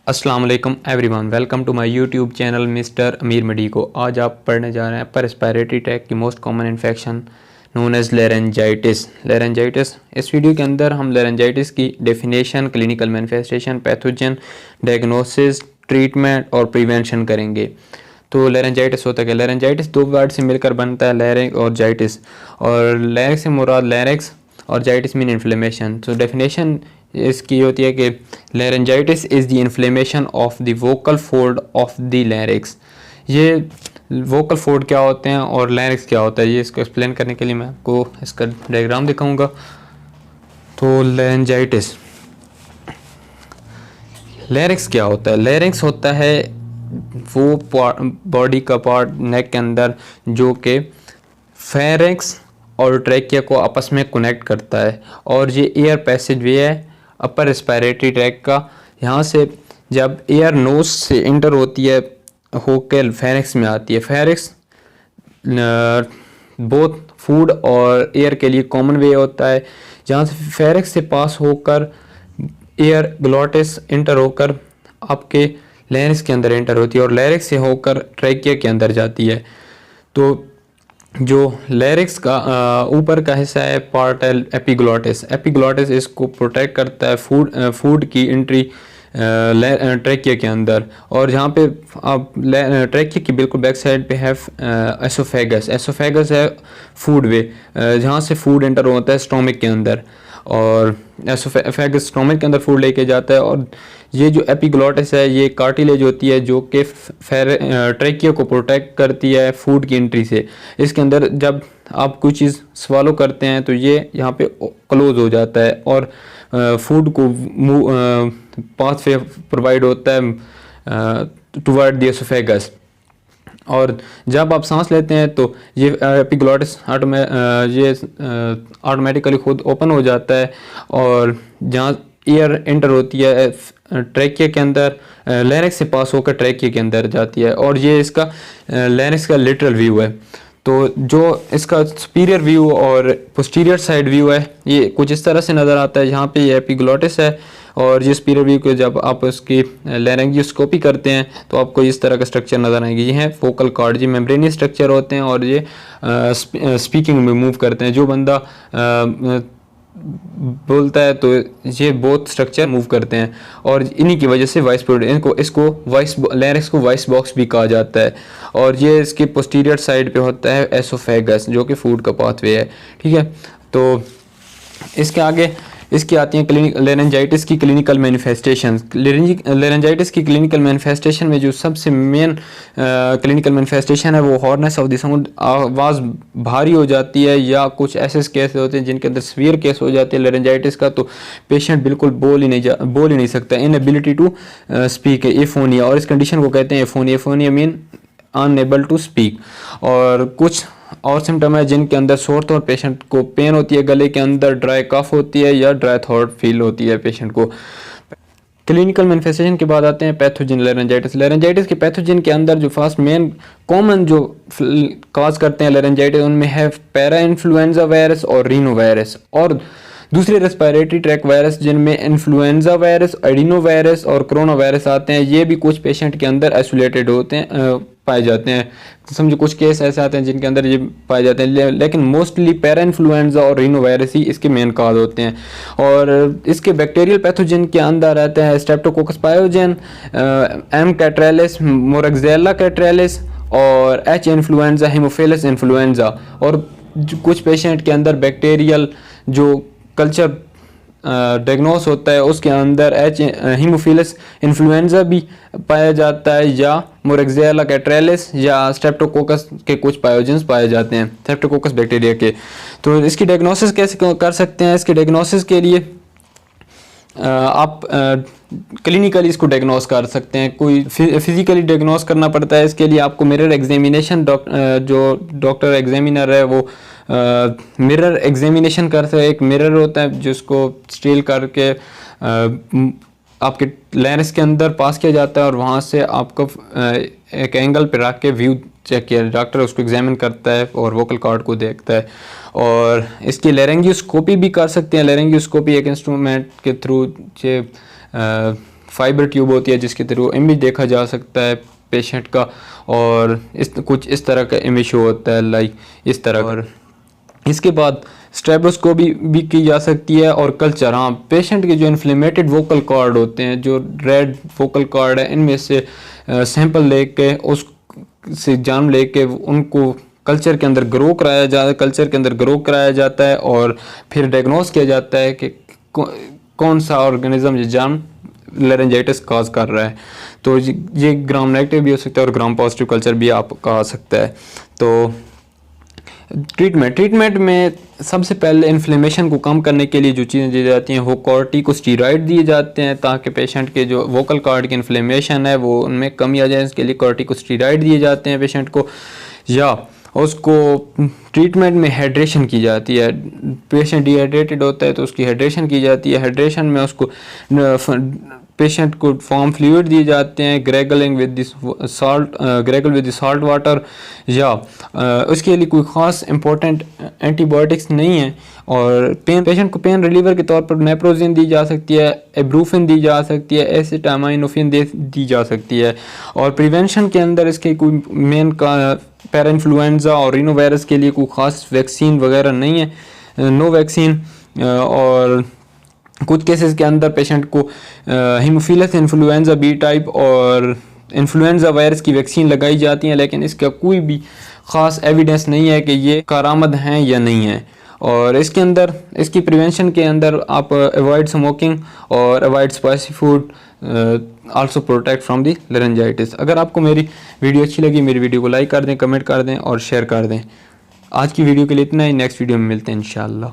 अस्सलाम वालेकुम everyone, welcome to my YouTube channel mister Amir medico. आज आप पढ़ने जा रहे हैं अपर रेस्पिरेटरी ट्रैक की most common infection known as laryngitis. इस वीडियो के अंदर हम लेरेंजाइटिस की definition, clinical manifestation, pathogen, diagnosis, treatment और प्रिवेंशन करेंगे। तो लेरेंजाइटिस होता है क्या? लेरेंजाइटिस दो वर्ड से मिलकर बनता है, लैरिंग और जाइटिस। और लैरिंग से मुराद लैरिंक्स और जाइटिस मीन इन्फ्लेमेशन। तो डेफिनेशन इसकी होती है कि laryngitis is the inflammation of the vocal fold of the larynx. ये वोकल फोल्ड क्या होते हैं और लैरिंक्स क्या होता है, ये इसको एक्सप्लेन करने के लिए मैं आपको इसका डायग्राम दिखाऊंगा। तो लैरिंक्स क्या होता है? लैरिंक्स होता है वो बॉडी का पार्ट नेक के अंदर जो कि फेरिंक्स और ट्रैकिया को आपस में कनेक्ट करता है, और ये एयर पैसेज वे है अपर रेस्पिरेटरी ट्रैक का। यहाँ से जब एयर नोज से इंटर होती है होकर फेरिंक्स में आती है। फेरिंक्स बोथ फूड और एयर के लिए कॉमन वे होता है, जहाँ से फेरिंक्स से पास होकर एयर ग्लोटिस इंटर होकर आपके लैरिंक्स के अंदर इंटर होती है और लैरिंक्स से होकर ट्रैकिया के अंदर जाती है। तो जो लैरिंक्स का ऊपर का हिस्सा है पार्ट है एपिग्लोटिस। एपिग्लोटिस इसको प्रोटेक्ट करता है फूड की एंट्री ट्रैकिया के अंदर। और जहाँ पे आप ट्रैकिया की बिल्कुल बैक साइड पे है एसोफेगस। एसोफेगस है फूड वे, जहाँ से फूड एंटर होता है स्टोमक के अंदर, और एसोफेगस स्टोमक के अंदर फूड लेके जाता है। और ये जो एपिग्लोटिस है ये कार्टिलेज होती है जो कि ट्रैकिया को प्रोटेक्ट करती है फूड की एंट्री से। इसके अंदर जब आप कोई चीज़ स्वॉलो करते हैं तो ये यहाँ पे क्लोज हो जाता है और फूड को पाथ वे प्रोवाइड होता है टुवर्ड द एसोफेगस। और जब आप सांस लेते हैं तो ये एपिग्लोटिस ऑटोमेटिकली खुद ओपन हो जाता है, और जहाँ एयर एंटर होती है ट्रैकिया के अंदर लैरिंक्स से पास होकर ट्रैकिया के अंदर जाती है। और ये इसका लैरिंक्स का लिटरल व्यू है। तो जो इसका सुपीरियर व्यू और पोस्टीरियर साइड व्यू है ये कुछ इस तरह से नज़र आता है। यहाँ पे ये एपिग्लोटिस है और ये सुपीरियर व्यू को जब आप उसकी लैरिंजियोस्कोपी करते हैं तो आपको इस तरह का स्ट्रक्चर नज़र आएंगे। ये हैं फोकल कॉर्ड, ये मेम्ब्रेनियस स्ट्रक्चर होते हैं और ये स्पीकिंग में मूव करते हैं। जो बंदा बोलता है तो ये बोथ स्ट्रक्चर मूव करते हैं, और इन्हीं की वजह से वॉइस इसको वॉइस लैरिंक्स को वॉइस बॉक्स भी कहा जाता है। और ये इसके पोस्टीरियर साइड पे होता है एसोफेगस जो कि फूड का पाथवे है। ठीक है, तो इसके आगे इसकी आती हैं लेरेंजाइटिस की क्लिनिकल मैनिफेस्टेशन। लेरेंजाइटिस की क्लिनिकल मैनिफेस्टेशन में जो सबसे मेन क्लिनिकल मैनिफेस्टेशन है वो हॉर्नेस ऑफ द साउंड, आवाज़ भारी हो जाती है, या कुछ ऐसे केस होते हैं जिनके अंदर सीवियर केस हो जाते हैं लेरेंजाइटिस का, तो पेशेंट बिल्कुल बोल ही नहीं सकता। इनएबिलिटी टू स्पीक है एफोनिया, और इस कंडीशन को कहते हैं एफोनिया। एफोनिया मीन अनएबल टू स्पीक। और कुछ और सिम्टम है जिनके अंदर सोर थ्रोट, पेशेंट को पेन होती है गले के अंदर, ड्राई कफ होती है या ड्राई थ्रोट फील होती है पेशेंट को। क्लिनिकल मैनिफेस्टेशन के बाद आते हैं पैथोजन लेरेंजाइटिस। लेरेंजाइटिस के पैथोजन के अंदर जो फर्स्ट मेन कॉमन जो काज करते हैं लेरेंजाइटिस उनमें है पैरा इन्फ्लुएंजा वायरस और रीनो वायरस, और दूसरे रेस्पिरेटरी ट्रैक वायरस जिनमें इन्फ्लुएंजा वायरस, एडिनो वायरस और कोरोना वायरस आते हैं। ये भी कुछ पेशेंट के अंदर आइसोलेटेड होते हैं, पाए जाते हैं। समझो कुछ केस ऐसे आते हैं जिनके अंदर ये पाए जाते हैं, लेकिन मोस्टली पैरा इन्फ्लुएंजा और रीनो वायरस ही इसके मेन काज होते हैं। और इसके बैक्टीरियल पैथोजन के अंदर रहते हैं स्ट्रेप्टोकोकस पायोजन, एम कैट्रेलिस, मोरक्सेला कैट्रेलिस और एच इन्फ्लुएंजा, हेमोफिलस इन्फ्लुएंजा। और कुछ पेशेंट के अंदर बैक्टीरियल जो कल्चर डायग्नोस होता है उसके अंदर हीमोफिलस इन्फ्लुएंजा भी पाया जाता है, या मोरक्सेला कैट्रेलिस या स्ट्रेप्टोकोकस के कुछ पायोजेंस पाए जाते हैं, स्ट्रेप्टोकोकस बैक्टीरिया के। तो इसकी डायग्नोसिस कैसे कर सकते हैं? इसके डायग्नोसिस के लिए आप क्लिनिकली इसको डायग्नोस कर सकते हैं, कोई फिजिकली डायग्नोस करना पड़ता है। इसके लिए आपको मिरर एग्जामिनेशन, जो डॉक्टर एग्जामिनर है वो मिरर एग्जामिनेशन करते हैं। एक मिरर होता है जिसको स्टील करके आपके लेंस के अंदर पास किया जाता है और वहाँ से आपको एक एंगल पे रख के व्यू चेक किया, डॉक्टर उसको एग्जामिन करता है और वोकल कॉर्ड को देखता है। और इसकी लेरेंगियोस्कोपी भी कर सकते हैं। लेरेंगियोस्कोपी एक इंस्ट्रूमेंट के थ्रू फाइबर ट्यूब होती है जिसके थ्रू इमेज देखा जा सकता है पेशेंट का, और कुछ इस तरह का इमेज शो होता है लाइक इस तरह। और इसके बाद स्टेथोस्कोपी भी की जा सकती है और कल्चर। हाँ, पेशेंट के जो इन्फ्लेमेटेड वोकल कॉर्ड होते हैं, जो रेड वोकल कॉर्ड है, इनमें से सैंपल लेके उस से जान लेके उनको कल्चर के अंदर ग्रो कराया जाता है और फिर डायग्नोस किया जाता है कि कौन सा ऑर्गेनिज्म ये जाम लेरेंजाइटिस कॉज कर रहा है। तो ये ग्राम नेगेटिव भी हो सकता है और ग्राम पॉजिटिव कल्चर भी आपका आ सकता है। तो ट्रीटमेंट में सबसे पहले इन्फ्लेमेशन को कम करने के लिए जो चीज़ें दी जाती हैं वो कॉर्टिकोस्टेरॉइड दिए जाते हैं ताकि पेशेंट के जो वोकल कॉर्ड की इन्फ्लेमेशन है वो उनमें कमी आ जाए। इसके लिए कॉर्टिकोस्टेरॉइड दिए जाते हैं पेशेंट को, या उसको ट्रीटमेंट में हाइड्रेशन की जाती है। पेशेंट डिहाइड्रेटेड होता है तो उसकी हाइड्रेशन की जाती है। हाइड्रेशन में उसको पेशेंट को फॉर्म फ्लूइड दिए जाते हैं ग्रेगल विद सॉल्ट वाटर, या उसके लिए कोई ख़ास इंपॉर्टेंट एंटीबायोटिक्स नहीं है। और पेशेंट को पेन रिलीवर के तौर पर नेप्रोजिन दी जा सकती है, इब्रूफिन दी जा सकती है, एसिटामाइनोफिन दी जा सकती है। और प्रिवेंशन के अंदर इसके कोई मेन का पैरा इन्फ्लुएंजा और रीनो वायरस के लिए कोई ख़ास वैक्सीन वगैरह नहीं है, नो वैक्सीन। और कुछ केसेस के अंदर पेशेंट को हीमोफिलस इन्फ्लुएंजा बी टाइप और इन्फ्लुएंजा वायरस की वैक्सीन लगाई जाती है, लेकिन इसका कोई भी ख़ास एविडेंस नहीं है कि ये कारआमद हैं या नहीं है। और इसके अंदर इसकी प्रिवेंशन के अंदर आप अवॉइड स्मोकिंग और avoid spicy food, also protect from the laryngitis. अगर आपको मेरी वीडियो अच्छी लगी, मेरी वीडियो को लाइक कर दें, कमेंट कर दें और शेयर कर दें। आज की वीडियो के लिए इतना ही, नेक्स्ट वीडियो में मिलते हैं इंशाअल्लाह।